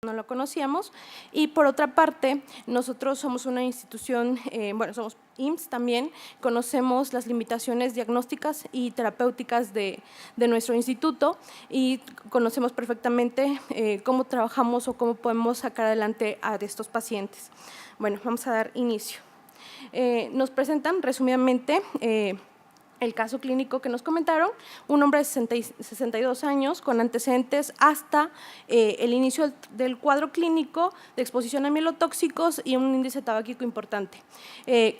no lo conocíamos. Y por otra parte, nosotros somos una institución, somos IMSS también, conocemos las limitaciones diagnósticas y terapéuticas de nuestro instituto y conocemos perfectamente cómo trabajamos o cómo podemos sacar adelante a estos pacientes. Bueno, vamos a dar inicio. Nos presentan resumidamente el caso clínico que nos comentaron, un hombre de 62 años con antecedentes hasta el inicio del cuadro clínico de exposición a mielotóxicos y un índice tabáquico importante.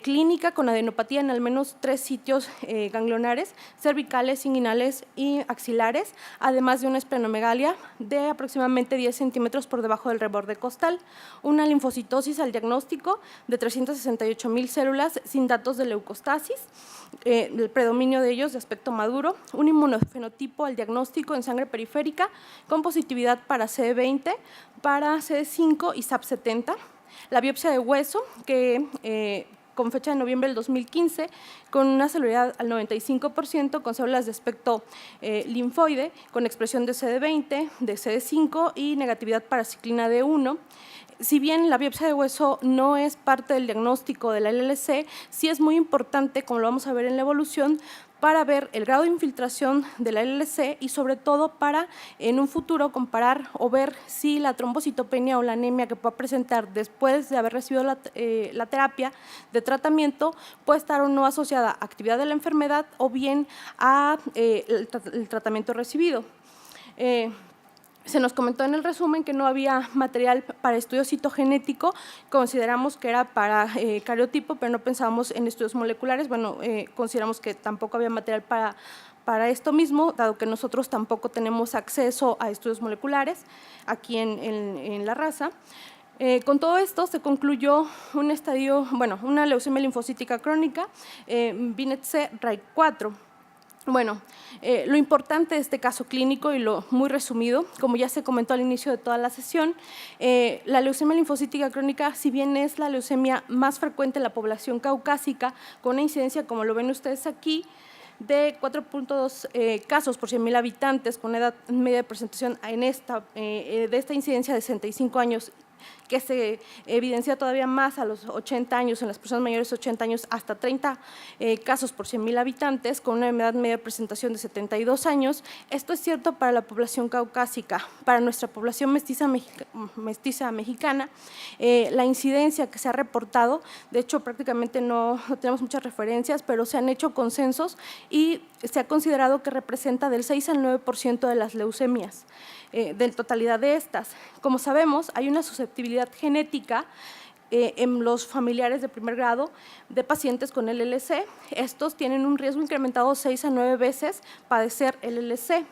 Clínica con adenopatía en al menos 3 sitios ganglionares, cervicales, inguinales y axilares, además de una esplenomegalia de aproximadamente 10 centímetros por debajo del reborde costal, una linfocitosis al diagnóstico de 368,000 células sin datos de leucostasis, el predominio de ellos de aspecto maduro, un inmunofenotipo al diagnóstico en sangre periférica con positividad para CD20, para CD5 y SAP70, la biopsia de hueso que con fecha de noviembre del 2015, con una celularidad al 95%, con células de aspecto linfoide, con expresión de CD20, de CD5 y negatividad para ciclina D1. Si bien la biopsia de hueso no es parte del diagnóstico de la LLC, sí es muy importante, como lo vamos a ver en la evolución, para ver el grado de infiltración de la LLC y sobre todo para en un futuro comparar o ver si la trombocitopenia o la anemia que pueda presentar después de haber recibido la terapia de tratamiento puede estar o no asociada a actividad de la enfermedad o bien a el tratamiento recibido. Se nos comentó en el resumen que no había material para estudio citogenético, consideramos que era para cariotipo, pero no pensábamos en estudios moleculares, consideramos que tampoco había material para esto mismo, dado que nosotros tampoco tenemos acceso a estudios moleculares aquí en la raza. Con todo esto se concluyó un estadio, una leucemia linfocítica crónica, Binet-C, RAI4. Lo importante de este caso clínico y lo muy resumido, como ya se comentó al inicio de toda la sesión, la leucemia linfocítica crónica, si bien es la leucemia más frecuente en la población caucásica, con una incidencia, como lo ven ustedes aquí, de 4.2 casos por 100,000 habitantes, con edad media de presentación de esta incidencia de 65 años, que se evidencia todavía más a los 80 años, en las personas mayores de 80 años, hasta 30 casos por 100,000 habitantes, con una edad media de presentación de 72 años. Esto es cierto para la población caucásica. Para nuestra población mestiza mexicana, la incidencia que se ha reportado, de hecho prácticamente no tenemos muchas referencias, pero se han hecho consensos y se ha considerado que representa del 6 al 9% de las leucemias, de totalidad de estas. Como sabemos, hay una susceptibilidad genética en los familiares de primer grado de pacientes con LLC. Estos tienen un riesgo incrementado 6 a 9 veces padecer LLC.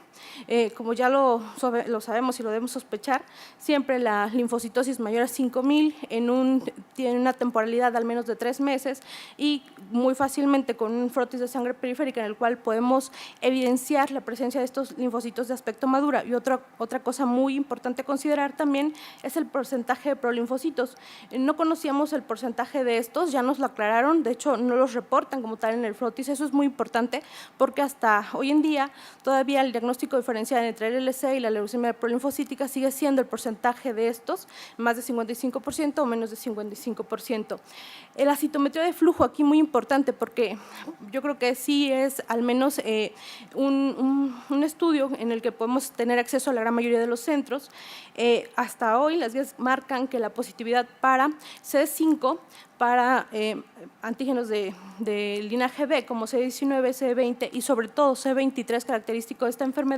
Como ya lo sabemos y lo debemos sospechar, siempre la linfocitosis mayor a 5,000 tiene una temporalidad de al menos de 3 meses y muy fácilmente con un frotis de sangre periférica en el cual podemos evidenciar la presencia de estos linfocitos de aspecto madura. Y otra cosa muy importante a considerar también es el porcentaje de prolinfocitos. No conocíamos el porcentaje de estos, ya nos lo aclararon, de hecho no los reportan como tal en el frotis. Eso es muy importante porque hasta hoy en día todavía el diagnóstico diferencial entre el LLC y la leucemia prolinfocítica sigue siendo el porcentaje de estos, más de 55% o menos de 55%. La citometría de flujo aquí muy importante porque yo creo que sí es al menos un estudio en el que podemos tener acceso a la gran mayoría de los centros. Hasta hoy las guías marcan que la positividad para CD5, para antígenos de linaje B como CD19, CD20 y sobre todo CD23 característico de esta enfermedad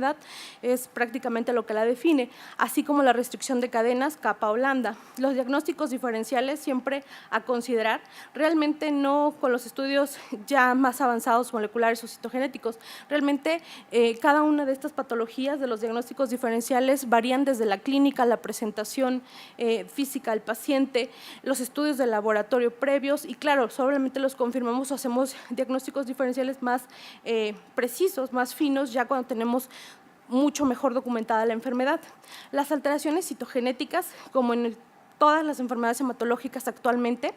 es prácticamente lo que la define, así como la restricción de cadenas capa o lambda. Los diagnósticos diferenciales siempre a considerar, realmente no con los estudios ya más avanzados moleculares o citogenéticos, realmente cada una de estas patologías de los diagnósticos diferenciales varían desde la clínica, la presentación física del paciente, los estudios de laboratorio previos y claro, solamente los confirmamos o hacemos diagnósticos diferenciales más precisos, más finos, ya cuando tenemos mucho mejor documentada la enfermedad. Las alteraciones citogenéticas, como en el todas las enfermedades hematológicas actualmente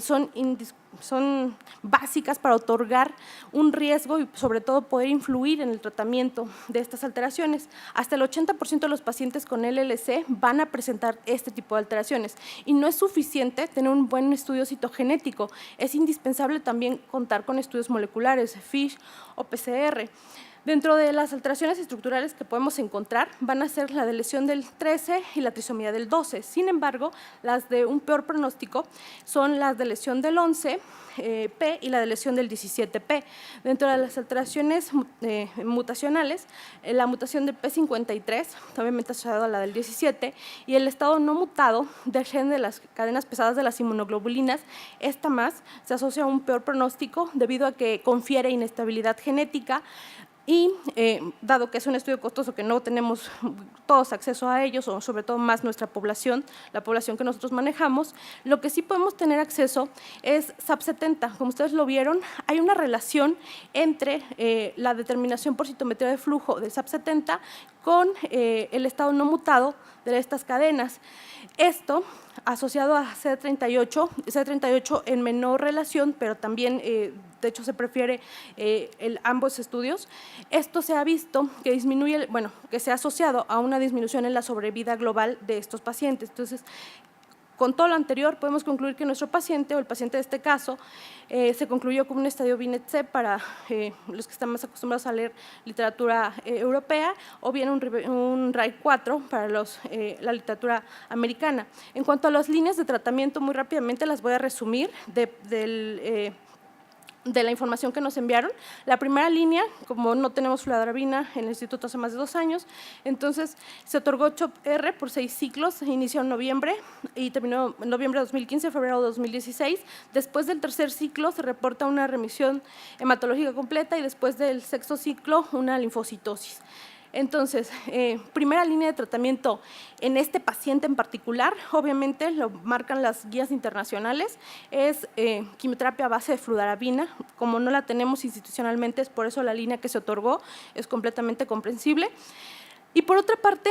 son básicas para otorgar un riesgo y sobre todo poder influir en el tratamiento de estas alteraciones. Hasta el 80% de los pacientes con LLC van a presentar este tipo de alteraciones y no es suficiente tener un buen estudio citogenético, es indispensable también contar con estudios moleculares, FISH o PCR. Dentro de las alteraciones estructurales que podemos encontrar van a ser la de lesión del 13 y la trisomía del 12. Sin embargo, las de un peor pronóstico son las de lesión del 11P y la de lesión del 17P. Dentro de las alteraciones mutacionales, la mutación del P53, obviamente asociada a la del 17, y el estado no mutado del gen de las cadenas pesadas de las inmunoglobulinas, esta más se asocia a un peor pronóstico debido a que confiere inestabilidad genética. Y dado que es un estudio costoso que no tenemos todos acceso a ellos, o sobre todo más nuestra población, la población que nosotros manejamos, lo que sí podemos tener acceso es SAP70. Como ustedes lo vieron, hay una relación entre la determinación por citometría de flujo del SAP70 con el estado no mutado de estas cadenas. Esto asociado a CD38 en menor relación, pero también, de hecho, se prefiere ambos estudios. Esto se ha visto que disminuye, que se ha asociado a una disminución en la sobrevida global de estos pacientes. Entonces, con todo lo anterior, podemos concluir que nuestro paciente, o el paciente de este caso, se concluyó con un estadio Binet-C para los que están más acostumbrados a leer literatura europea, o bien un RAI 4 para la literatura americana. En cuanto a las líneas de tratamiento, muy rápidamente las voy a resumir de la información que nos enviaron. La primera línea, como no tenemos fludarabina en el instituto hace más de 2 años, entonces se otorgó CHOP-R por 6 ciclos, inició en noviembre y terminó en noviembre de 2015, febrero de 2016. Después del tercer ciclo se reporta una remisión hematológica completa y después del sexto ciclo una linfocitosis. Entonces, primera línea de tratamiento en este paciente en particular, obviamente lo marcan las guías internacionales, es quimioterapia a base de fludarabina. Como no la tenemos institucionalmente, es por eso la línea que se otorgó es completamente comprensible. Y por otra parte,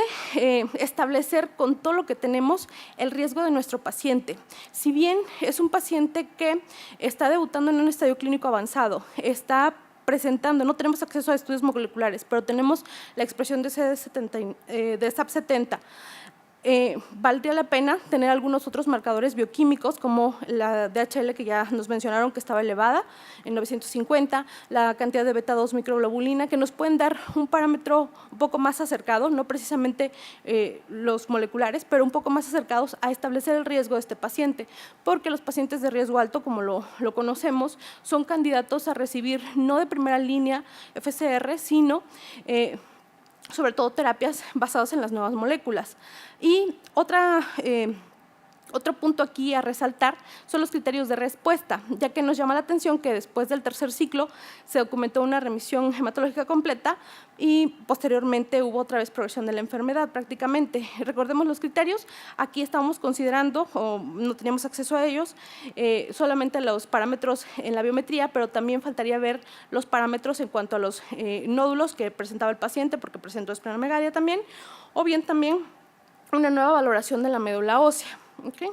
establecer con todo lo que tenemos el riesgo de nuestro paciente. Si bien es un paciente que está debutando en un estadio clínico avanzado, está presentando, no tenemos acceso a estudios moleculares, pero tenemos la expresión de SAP70. Valdría la pena tener algunos otros marcadores bioquímicos como la DHL que ya nos mencionaron que estaba elevada en 950, la cantidad de beta-2 microglobulina, que nos pueden dar un parámetro un poco más acercado, no precisamente los moleculares, pero un poco más acercados a establecer el riesgo de este paciente, porque los pacientes de riesgo alto, como lo conocemos, son candidatos a recibir no de primera línea FCR, sino sobre todo terapias basadas en las nuevas moléculas. Y otro punto aquí a resaltar son los criterios de respuesta, ya que nos llama la atención que después del tercer ciclo se documentó una remisión hematológica completa y posteriormente hubo otra vez progresión de la enfermedad prácticamente. Recordemos los criterios, aquí estábamos considerando, o no teníamos acceso a ellos, solamente los parámetros en la biometría, pero también faltaría ver los parámetros en cuanto a los nódulos que presentaba el paciente, porque presentó esplenomegalia también, o bien también una nueva valoración de la médula ósea. Okay.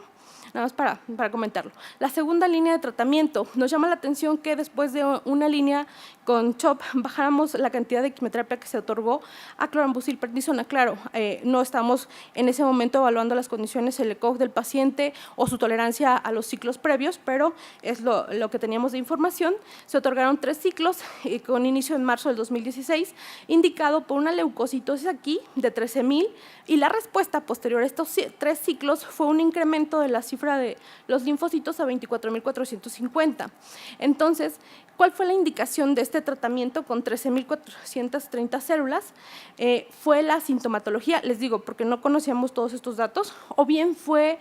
Nada más para comentarlo. La segunda línea de tratamiento, nos llama la atención que después de una línea con CHOP bajáramos la cantidad de quimioterapia que se otorgó a clorambucil-prednisona. Claro, no estamos en ese momento evaluando las condiciones, el ECOG del paciente o su tolerancia a los ciclos previos, pero es lo que teníamos de información. Se otorgaron 3 ciclos con inicio en marzo del 2016, indicado por una leucocitosis aquí de 13,000 y la respuesta posterior a estos 3 ciclos fue un incremento de la cifra de los linfocitos a 24,450. Entonces, ¿cuál fue la indicación de este tratamiento con 13,430 células? Fue la sintomatología, les digo, porque no conocíamos todos estos datos, o bien fue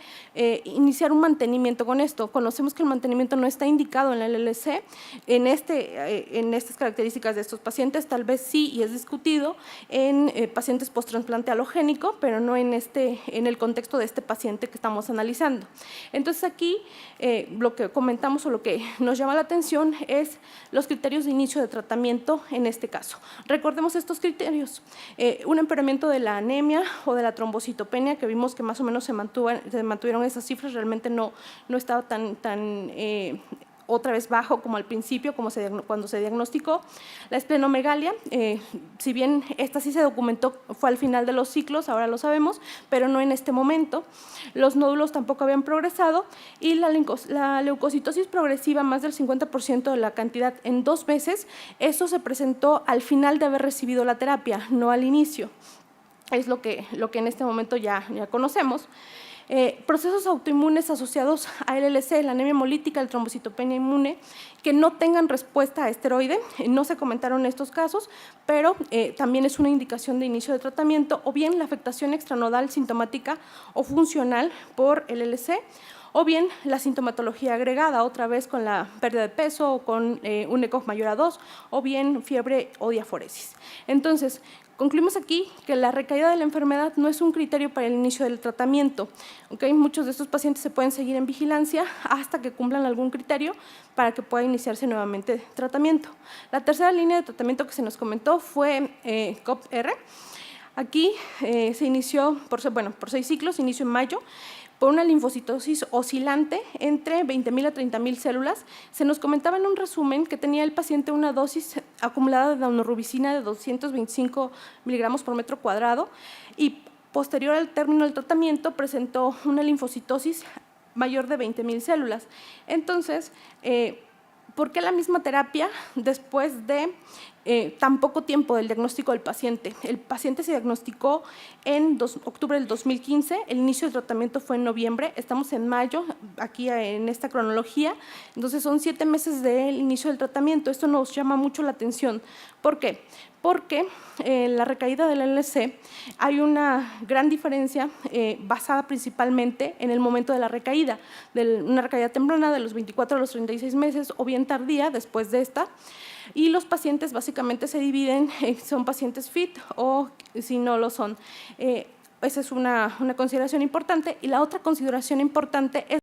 iniciar un mantenimiento con esto. Conocemos que el mantenimiento no está indicado en la LLC, en estas características de estos pacientes, tal vez sí, y es discutido en pacientes post-trasplante halogénico, pero no en el contexto de este paciente que estamos analizando. Entonces, aquí lo que comentamos o lo que nos llama la atención es los criterios de inicio de tratamiento en este caso. Recordemos estos criterios: un empeoramiento de la anemia o de la trombocitopenia, que vimos que más o menos se mantuvieron esas cifras, realmente no estaba tan otra vez bajo como al principio, cuando se diagnosticó. La esplenomegalia, si bien esta sí se documentó, fue al final de los ciclos, ahora lo sabemos, pero no en este momento. Los nódulos tampoco habían progresado y la leucocitosis progresiva, más del 50% de la cantidad en 2 meses, eso se presentó al final de haber recibido la terapia, no al inicio. Es lo que en este momento ya conocemos. Procesos autoinmunes asociados a LLC, la anemia hemolítica, el trombocitopenia inmune, que no tengan respuesta a esteroide. No se comentaron estos casos, pero también es una indicación de inicio de tratamiento, o bien la afectación extranodal sintomática o funcional por LLC, o bien la sintomatología agregada, otra vez con la pérdida de peso o con un ECOG mayor a 2, o bien fiebre o diaforesis. Entonces, concluimos aquí que la recaída de la enfermedad no es un criterio para el inicio del tratamiento. Muchos de estos pacientes se pueden seguir en vigilancia hasta que cumplan algún criterio para que pueda iniciarse nuevamente el tratamiento. La tercera línea de tratamiento que se nos comentó fue COP-R. Aquí se inició por 6 ciclos, se inició en mayo, por una linfocitosis oscilante entre 20.000 a 30.000 células. Se nos comentaba en un resumen que tenía el paciente una dosis acumulada de daunorubicina de 225 miligramos por metro cuadrado y posterior al término del tratamiento presentó una linfocitosis mayor de 20.000 células. Entonces, ¿por qué la misma terapia después de tan poco tiempo del diagnóstico del paciente? El paciente se diagnosticó en octubre del 2015, el inicio del tratamiento fue en noviembre, estamos en mayo, aquí en esta cronología, entonces son 7 meses del inicio del tratamiento. Esto nos llama mucho la atención. ¿Por qué? Porque en la recaída del LLC hay una gran diferencia basada principalmente en el momento de la recaída, una recaída temprana de los 24 a los 36 meses o bien tardía después de esta. Y los pacientes básicamente se dividen, son pacientes fit o si no lo son. Esa es una consideración importante. Y la otra consideración importante es